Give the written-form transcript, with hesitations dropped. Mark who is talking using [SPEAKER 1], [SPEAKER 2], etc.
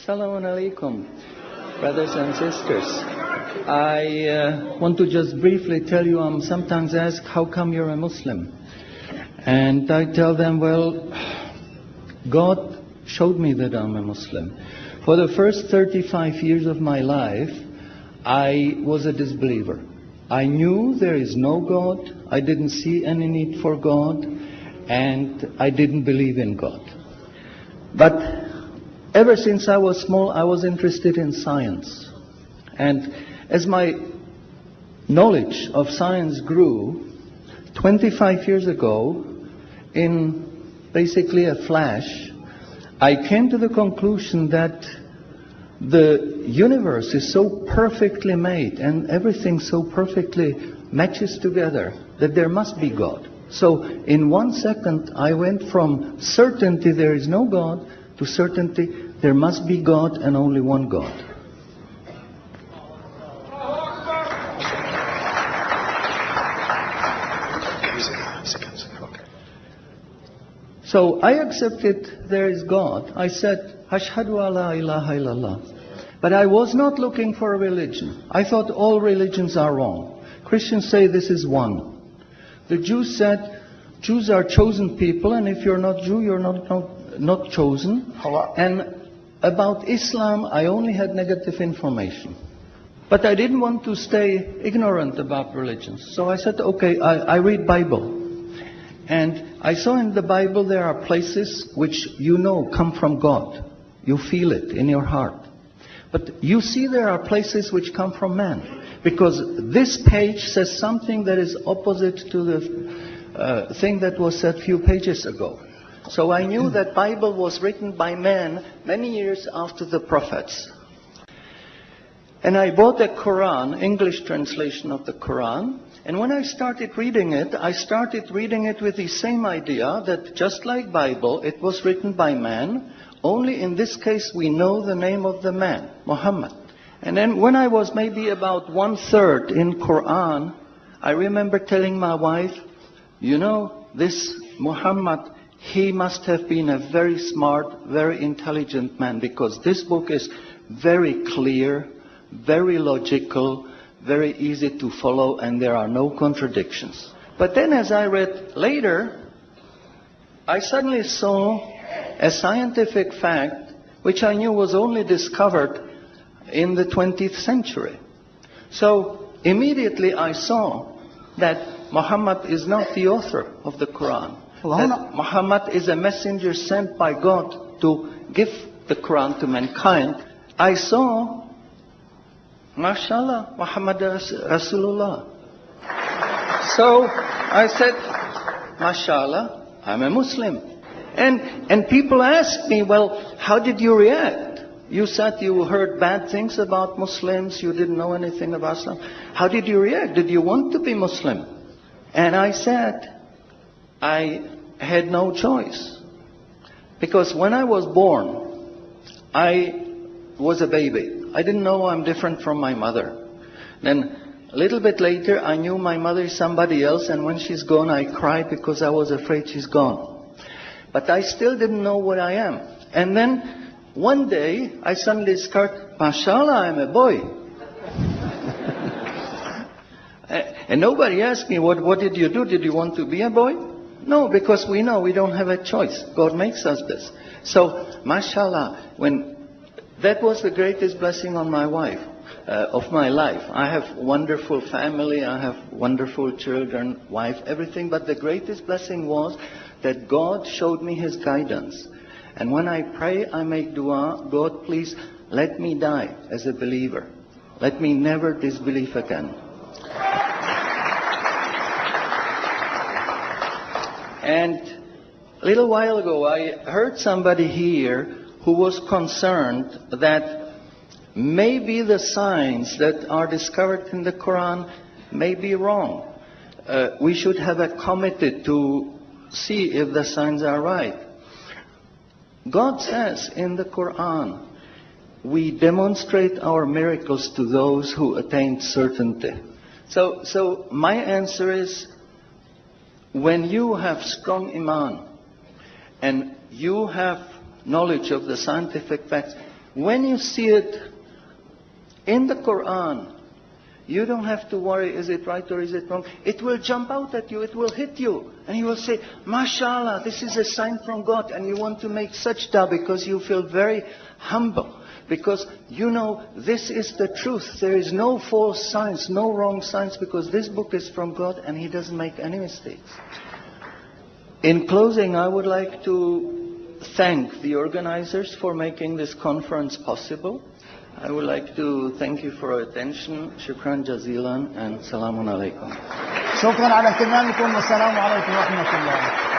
[SPEAKER 1] Assalamu alaikum, brothers and sisters. I want to just briefly tell you, I'm sometimes asked, how come you're a Muslim? And I tell them, well, God showed me that I'm a Muslim. For the first 35 years of my life, I was a disbeliever. I knew there is no God, I didn't see any need for God, and I didn't believe in God. But ever since I was small, I was interested in science. And as my knowledge of science grew, 25 years ago, in basically a flash, I came to the conclusion that the universe is so perfectly made and everything so perfectly matches together that there must be God. So in 1 second, I went from certainty there is no God to certainty there must be God and only one God. So I accepted there is God. I said, Ashhadu alla ilaha illallah. But I was not looking for a religion. I thought all religions are wrong. Christians say this is one. The Jews said, Jews are chosen people, and if you're not Jew, you're not chosen. And about Islam, I only had negative information. But I didn't want to stay ignorant about religions. So I said, okay, I read Bible. And I saw in the Bible there are places which you know come from God. You feel it in your heart. But you see there are places which come from man. Because this page says something that is opposite to the thing that was said a few pages ago. So I knew that Bible was written by men many years after the prophets. And I bought a Quran, English translation of the Quran. And when I started reading it with the same idea that just like Bible, it was written by man. Only in this case we know the name of the man, Muhammad. And then when I was maybe about 1/3 in Quran, I remember telling my wife, you know, this Muhammad, he must have been a very smart, very intelligent man, because this book is very clear, very logical, very easy to follow, and there are no contradictions. But then as I read later, I suddenly saw a scientific fact which I knew was only discovered in the 20th century. So immediately I saw that Muhammad is not the author of the Quran. That Muhammad is a messenger sent by God to give the Quran to mankind. I saw, mashallah, Muhammad Rasulullah. So I said, mashallah, I'm a Muslim. And people ask me, well, how did you react? You said you heard bad things about Muslims, you didn't know anything about Islam. How did you react? Did you want to be Muslim? And I said, I had no choice. Because when I was born, I was a baby. I didn't know I'm different from my mother. Then a little bit later, I knew my mother is somebody else, and when she's gone, I cried because I was afraid she's gone. But I still didn't know what I am. And then one day, I suddenly discovered, mashallah, I'm a boy. And nobody asked me, what did you do? Did you want to be a boy? No, because we know we don't have a choice. God makes us this. So, mashallah, that was the greatest blessing on my wife, of my life. I have wonderful family, I have wonderful children, wife, everything. But the greatest blessing was that God showed me His guidance. And when I pray, I make dua, God, please let me die as a believer. Let me never disbelieve again. And a little while ago, I heard somebody here who was concerned that maybe the signs that are discovered in the Quran may be wrong. We should have a committee to see if the signs are right. God says in the Quran, we demonstrate our miracles to those who attain certainty. So my answer is, when you have strong iman and you have knowledge of the scientific facts, When you see it in the Quran, you don't have to worry, is it right or is it wrong? It will jump out at you, it will hit you. And you will say, MashaAllah, this is a sign from God. And you want to make sajda because you feel very humble. Because you know this is the truth. There is no false science, no wrong science, because this book is from God and He doesn't make any mistakes. In closing, I would like to thank the organizers for making this conference possible. I would like to thank you for your attention. Shukran jazilan and salamun alaikum.
[SPEAKER 2] شكرا على اهتمامكم والسلام عليكم ورحمة الله.